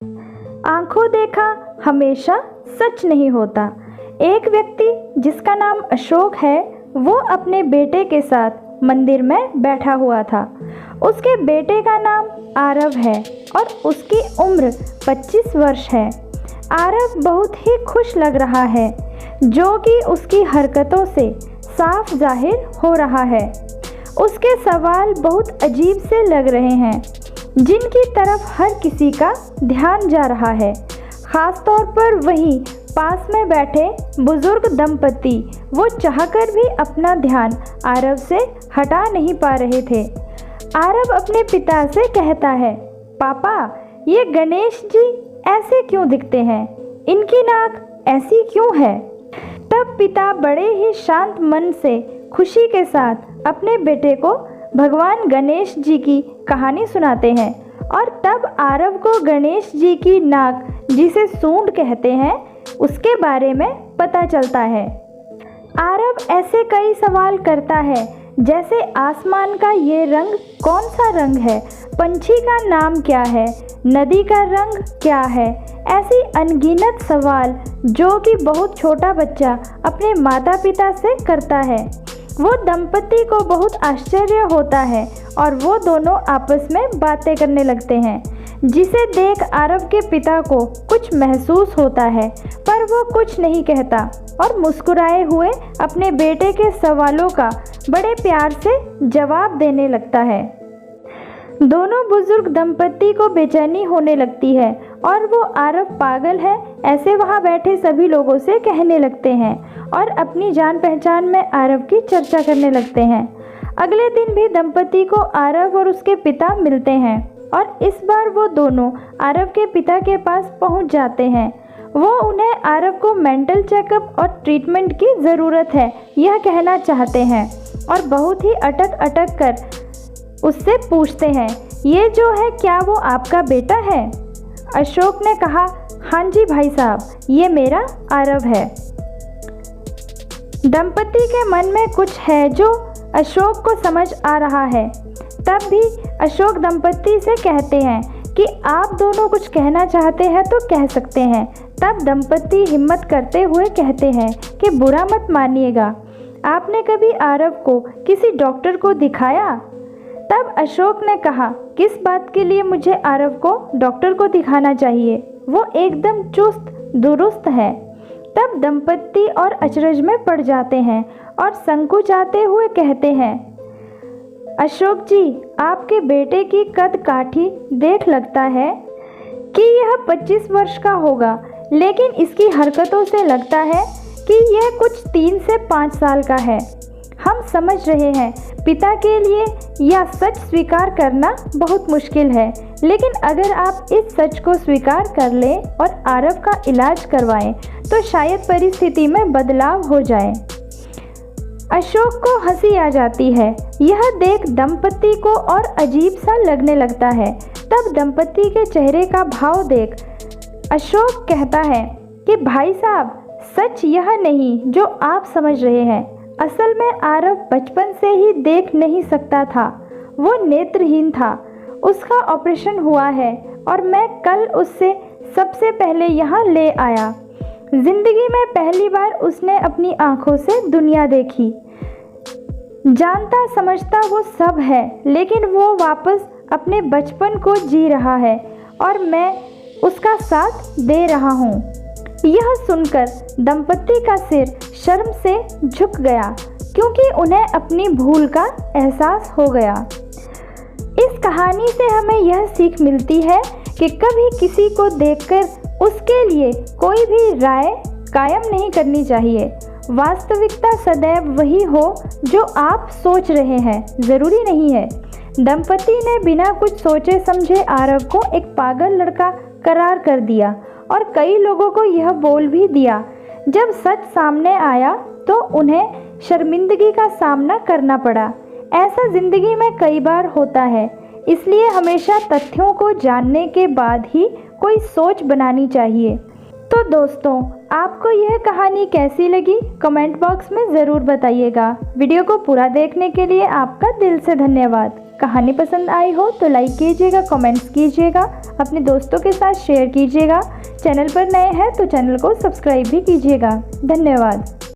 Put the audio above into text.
आंखों देखा हमेशा सच नहीं होता। एक व्यक्ति जिसका नाम अशोक है, वो अपने बेटे के साथ मंदिर में बैठा हुआ था। उसके बेटे का नाम आरव है और उसकी उम्र 25 वर्ष है। आरव बहुत ही खुश लग रहा है, जो कि उसकी हरकतों से साफ जाहिर हो रहा है। उसके सवाल बहुत अजीब से लग रहे हैं, जिनकी तरफ हर किसी का ध्यान जा रहा है। ख़ास तौर पर वहीं पास में बैठे बुजुर्ग दंपति, वो चाहकर भी अपना ध्यान आरव से हटा नहीं पा रहे थे। आरव अपने पिता से कहता है, पापा, ये गणेश जी ऐसे क्यों दिखते हैं? इनकी नाक ऐसी क्यों है? तब पिता बड़े ही शांत मन से खुशी के साथ अपने बेटे को भगवान गणेश जी की कहानी सुनाते हैं और तब आरव को गणेश जी की नाक, जिसे सूंड कहते हैं, उसके बारे में पता चलता है। आरव ऐसे कई सवाल करता है, जैसे आसमान का ये रंग कौन सा रंग है, पंछी का नाम क्या है, नदी का रंग क्या है। ऐसी अनगिनत सवाल जो कि बहुत छोटा बच्चा अपने माता पिता से करता है। वो दंपति को बहुत आश्चर्य होता है और वो दोनों आपस में बातें करने लगते हैं, जिसे देख आरव के पिता को कुछ महसूस होता है, पर वो कुछ नहीं कहता और मुस्कुराए हुए अपने बेटे के सवालों का बड़े प्यार से जवाब देने लगता है। दोनों बुजुर्ग दंपति को बेचैनी होने लगती है और वो आरव पागल है ऐसे वहाँ बैठे सभी लोगों से कहने लगते हैं और अपनी जान पहचान में आरव की चर्चा करने लगते हैं। अगले दिन भी दंपति को आरव और उसके पिता मिलते हैं और इस बार वो दोनों आरव के पिता के पास पहुंच जाते हैं। वो उन्हें आरव को मेंटल चेकअप और ट्रीटमेंट की ज़रूरत है यह कहना चाहते हैं और बहुत ही अटक अटक कर उससे पूछते हैं, ये जो है क्या वो आपका बेटा है? अशोक ने कहा, हाँ जी भाई साहब, ये मेरा आरव है। दंपति के मन में कुछ है जो अशोक को समझ आ रहा है। तब भी अशोक दंपति से कहते हैं कि आप दोनों कुछ कहना चाहते हैं तो कह सकते हैं। तब दंपति हिम्मत करते हुए कहते हैं कि बुरा मत मानिएगा, आपने कभी आरव को किसी डॉक्टर को दिखाया? तब अशोक ने कहा, किस बात के लिए मुझे आरव को डॉक्टर को दिखाना चाहिए? वो एकदम चुस्त दुरुस्त है। तब दंपति और अचरज में पड़ जाते हैं और संकुचाते हुए कहते हैं, अशोक जी, आपके बेटे की कद काठी देख लगता है कि यह 25 वर्ष का होगा, लेकिन इसकी हरकतों से लगता है कि यह कुछ 3 से 5 साल का है। हम समझ रहे हैं पिता के लिए यह सच स्वीकार करना बहुत मुश्किल है, लेकिन अगर आप इस सच को स्वीकार कर लें और आरव का इलाज करवाएं तो शायद परिस्थिति में बदलाव हो जाए। अशोक को हंसी आ जाती है। यह देख दंपति को और अजीब सा लगने लगता है। तब दंपति के चेहरे का भाव देख अशोक कहता है कि भाई साहब, सच यह नहीं जो आप समझ रहे हैं। असल में आरव बचपन से ही देख नहीं सकता था, वो नेत्रहीन था। उसका ऑपरेशन हुआ है और मैं कल उससे सबसे पहले यहाँ ले आया। जिंदगी में पहली बार उसने अपनी आंखों से दुनिया देखी। जानता समझता वो सब है, लेकिन वो वापस अपने बचपन को जी रहा है और मैं उसका साथ दे रहा हूँ। यह सुनकर दंपति का सिर शर्म से झुक गया, क्योंकि उन्हें अपनी भूल का एहसास हो गया। इस कहानी से हमें यह सीख मिलती है कि कभी किसी को देखकर उसके लिए कोई भी राय कायम नहीं करनी चाहिए। वास्तविकता सदैव वही हो जो आप सोच रहे हैं, ज़रूरी नहीं है। दंपति ने बिना कुछ सोचे समझे आरव को एक पागल लड़का करार कर दिया और कई लोगों को यह बोल भी दिया। जब सच सामने आया तो उन्हें शर्मिंदगी का सामना करना पड़ा। ऐसा ज़िंदगी में कई बार होता है, इसलिए हमेशा तथ्यों को जानने के बाद ही कोई सोच बनानी चाहिए। तो दोस्तों, आपको यह कहानी कैसी लगी कमेंट बॉक्स में ज़रूर बताइएगा। वीडियो को पूरा देखने के लिए आपका दिल से धन्यवाद। कहानी पसंद आई हो तो लाइक कीजिएगा, कमेंट्स कीजिएगा, अपने दोस्तों के साथ शेयर कीजिएगा। चैनल पर नए हैं तो चैनल को सब्सक्राइब भी कीजिएगा। धन्यवाद।